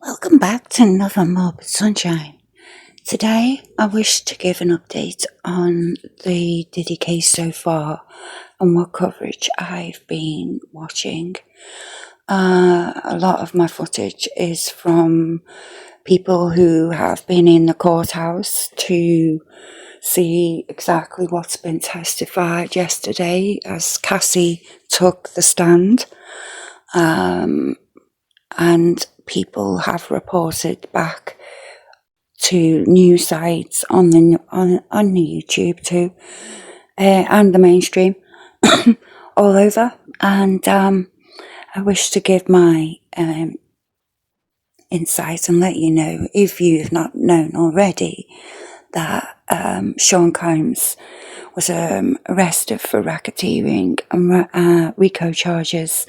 Welcome back to another Morbid Sunshine. Today I wish to give an update on the Diddy case so far and what coverage I've been watching. A lot of my footage is from people who have been in the courthouse to see exactly what's been testified yesterday as Cassie took the stand. And people have reported back to news sites on the YouTube too, and the mainstream all over. And I wish to give my insight and let you know, if you've not known already, that Sean Combs was arrested for racketeering and RICO charges.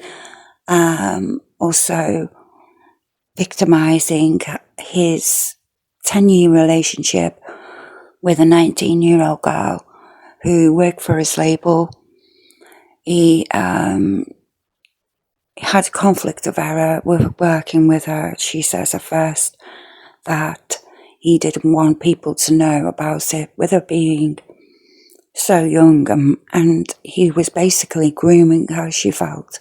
Also victimizing his 10-year relationship with a 19-year-old girl who worked for his label. He had a conflict of error with working with her. She says at first that he didn't want people to know about it, with her being so young, and he was basically grooming how she felt.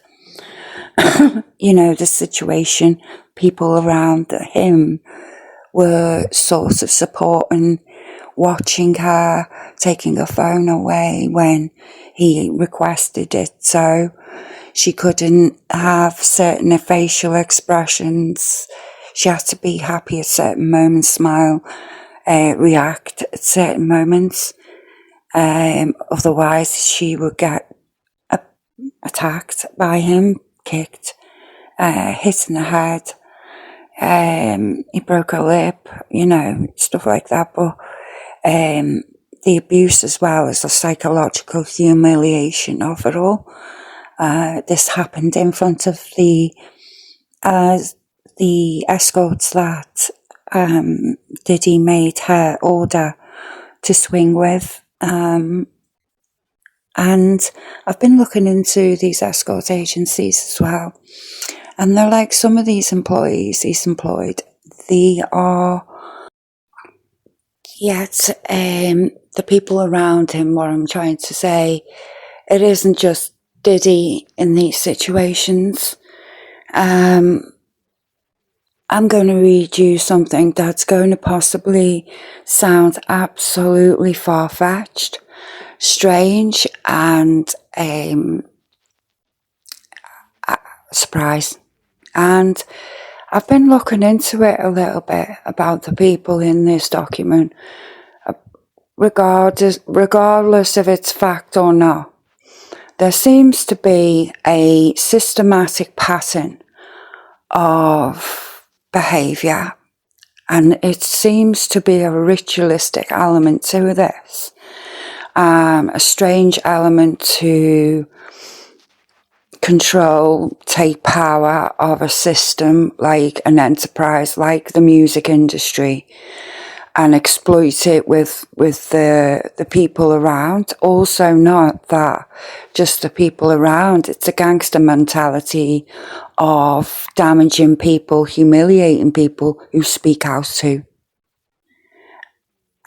You know, the situation, people around him were sort of supporting, watching her, taking her phone away when he requested it, so she couldn't have certain facial expressions. She had to be happy at certain moments, smile, react at certain moments. Otherwise she would get attacked by him, kicked, hit in the head. He broke her lip, you know, stuff like that. But the abuse as well as the psychological humiliation of it all. This happened in front of the escorts that Diddy made her order to swing with. And I've been looking into these escort agencies as well. And they're like, some of these employees he's employed, they are, yet the people around him, what I'm trying to say, it isn't just Diddy in these situations. I'm going to read you something that's going to possibly sound absolutely far-fetched, strange, and surprise. And I've been looking into it a little bit about the people in this document, regardless of its fact or not. There seems to be a systematic pattern of behaviour, and it seems to be a ritualistic element to this, a strange element to control, take power of a system like an enterprise like the music industry, and exploit it with the people around. Also, not that just the people around, it's a gangster mentality of damaging people, humiliating people who speak out to.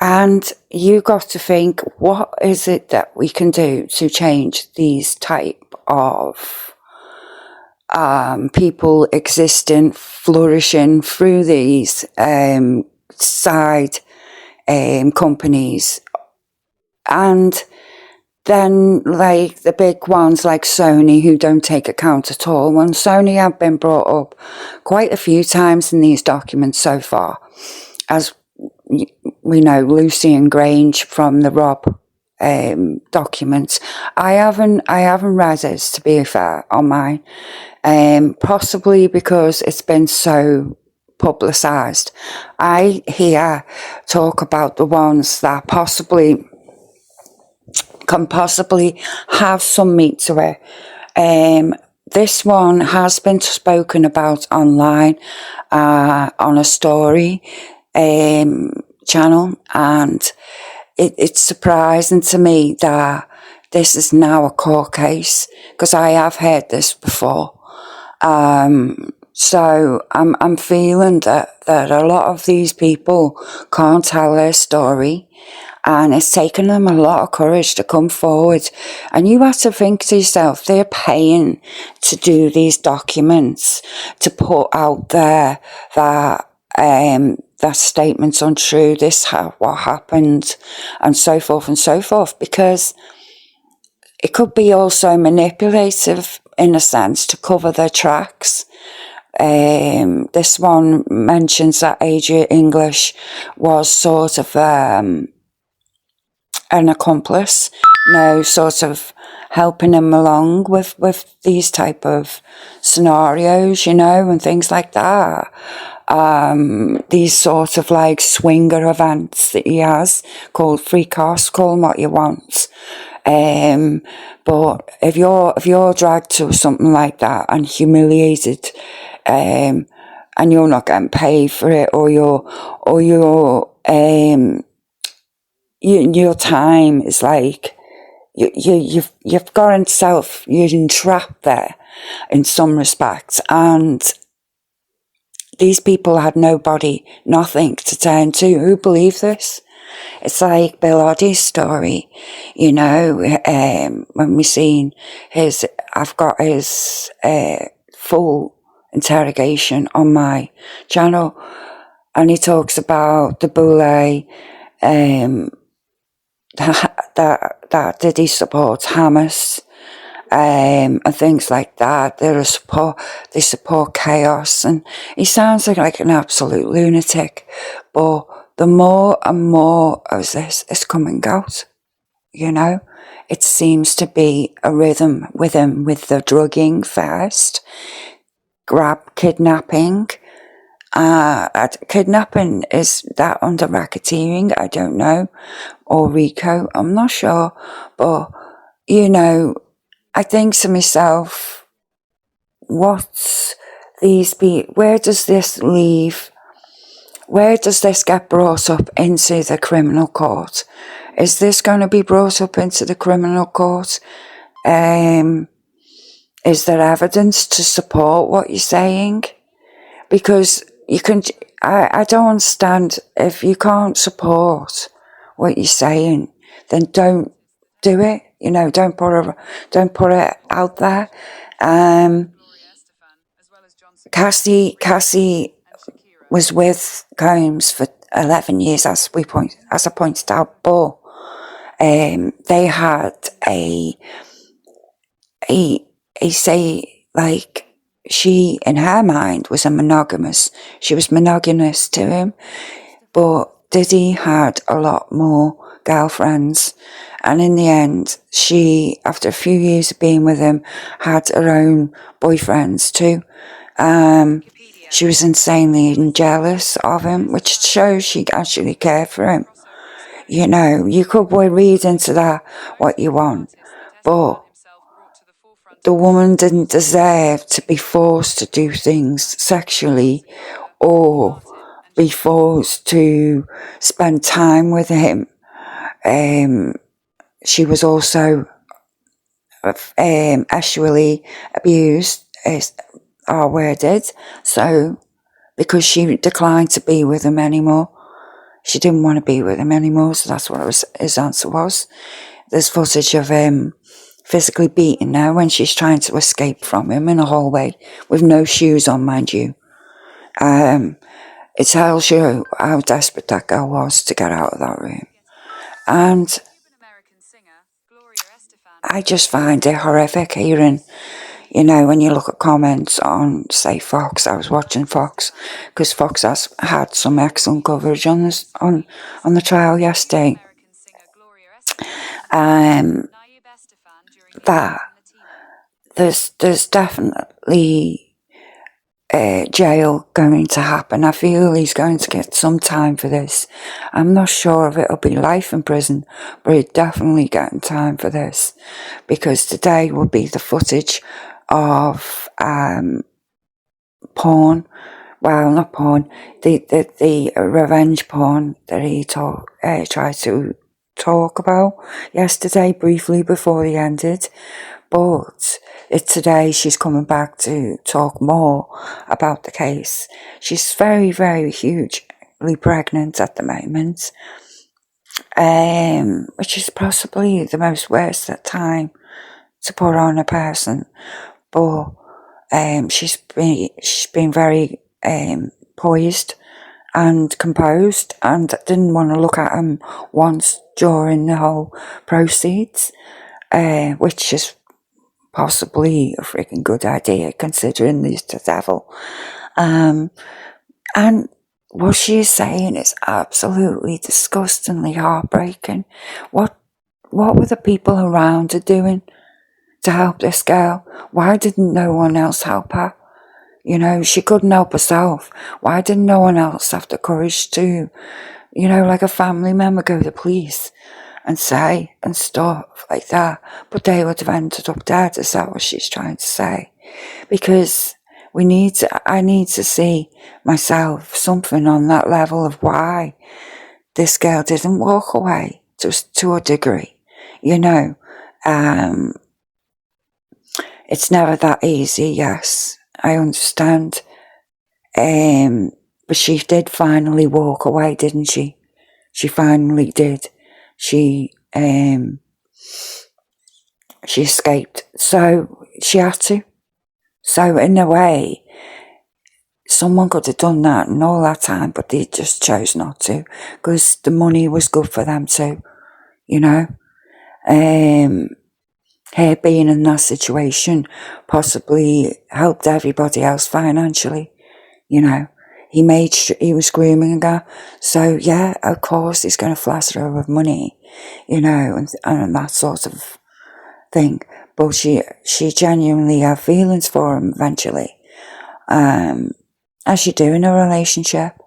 And you got to think, what is it that we can do to change these type of people existing, flourishing through these side companies? And then like the big ones like Sony, who don't take account at all. And Sony have been brought up quite a few times in these documents so far, as we know, Lucy and Grange from the Rob documents. I haven't read it, to be fair, on mine, possibly because it's been so publicised. I hear talk about the ones that can possibly have some meat to it. This one has been spoken about online on a story channel, and it's surprising to me that this is now a court case, because I have heard this before. So I'm feeling that a lot of these people can't tell their story, and it's taken them a lot of courage to come forward. And you have to think to yourself, they're paying to do these documents, to put out there that that statement's untrue, what happened, and so forth, because it could be also manipulative in a sense to cover their tracks. This one mentions that Adria English was sort of an accomplice, sort of helping him along with these type of scenarios, and things like that. These sort of like swinger events that he has called free cast, call them what you want. But if you're dragged to something like that and humiliated, and you're not getting paid for it, or your time is like, you've got you're entrapped there in some respects, and these people had nothing to turn to. Who believed this? It's like Bill Oddie's story, when we seen I've got his full interrogation on my channel, and he talks about the Boule, that did he support Hamas, and things like that. They support chaos, and he sounds like an absolute lunatic, but the more and more of this is coming out, it seems to be a rhythm with him, with the drugging first, kidnapping. Kidnapping, is that under racketeering? I don't know. Or RICO, I'm not sure. But, I think to myself, where does this leave? Where does this get brought up into the criminal court? Is this going to be brought up into the criminal court? Is there evidence to support what you're saying? Because I don't understand, if you can't support what you're saying, then don't do it. Don't put it out there. Cassie was with Combs for 11 years, as I pointed out, but they had she, in her mind, was she was monogamous to him, but Diddy had a lot more girlfriends, and in the end, she, after a few years of being with him, had her own boyfriends too. She was insanely jealous of him, which shows she actually cared for him. You could read into that what you want, but the woman didn't deserve to be forced to do things sexually, or be forced to spend time with him. She was also sexually abused, are worded, so because she declined to be with him anymore. She didn't want to be with him anymore, so that's what his answer was. There's footage of him physically beating her when she's trying to escape from him in a hallway with no shoes on, mind you. It tells you how desperate that girl was to get out of that room. And I just find it horrific hearing, when you look at comments on, say, Fox. I was watching Fox because Fox has had some excellent coverage on the trial yesterday. That there's definitely jail going to happen. I feel he's going to get some time for this. I'm not sure if it'll be life in prison, but he's definitely getting time for this, because today will be the footage of porn. Well, not porn. The revenge porn that he tried to talk about yesterday briefly before he ended. But today she's coming back to talk more about the case. She's very, very hugely pregnant at the moment, which is possibly the most worst time to put on a person. But she's been very poised and composed, and didn't want to look at him once during the whole proceeds, which is possibly a freaking good idea considering he's the devil. And what she's saying is absolutely disgustingly heartbreaking. What were the people around her doing to help this girl? Why didn't no one else help her? You know, she couldn't help herself. Why didn't no one else have the courage to, you know, like a family member, go to the police and say and stuff like that? But they would have ended up dead. Is that what she's trying to say? Because I need to see myself something on that level of why this girl didn't walk away, just to a degree, you know. It's never that easy, yes, I understand. But she did finally walk away, didn't she? She finally did. She escaped. So she had to. So in a way, someone could have done that in all that time, but they just chose not to, because the money was good for them too, you know. Her being in that situation possibly helped everybody else financially, you know. He was grooming her, so yeah, of course he's going to flatter her with money, you know, and that sort of thing. But she genuinely had feelings for him eventually, as you do in a relationship.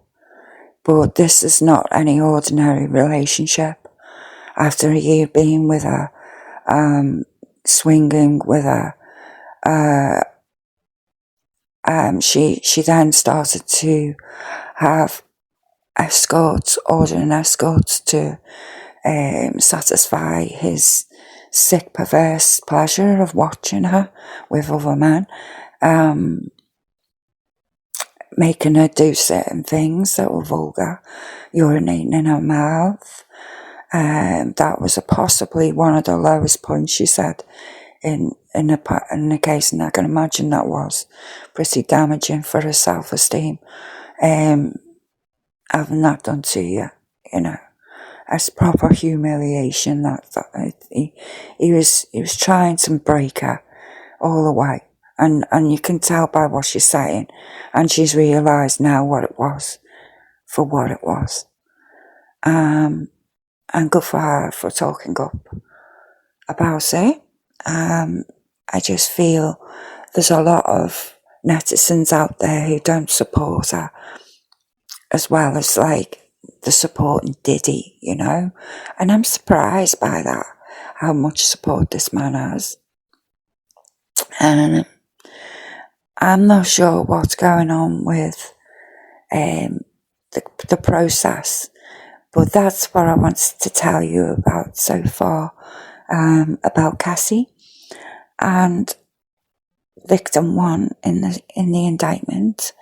But this is not any ordinary relationship. After a year being with her, swinging with her, she then started to have ordering escorts to satisfy his sick, perverse pleasure of watching her with other men, making her do certain things that were vulgar, urinating in her mouth. That was possibly one of the lowest points, she said, in the case, and I can imagine that was pretty damaging for her self-esteem, having that done to you, you know. As proper humiliation. He was trying to break her all the way, and you can tell by what she's saying, and she's realised now what it was, for what it was. And good for her for talking up about it. I just feel there's a lot of netizens out there who don't support her, as well as like the supporting Diddy, you know, and I'm surprised by that, how much support this man has. And I'm not sure what's going on with the process, but that's what I wanted to tell you about so far, about Cassie. And victim one in the indictment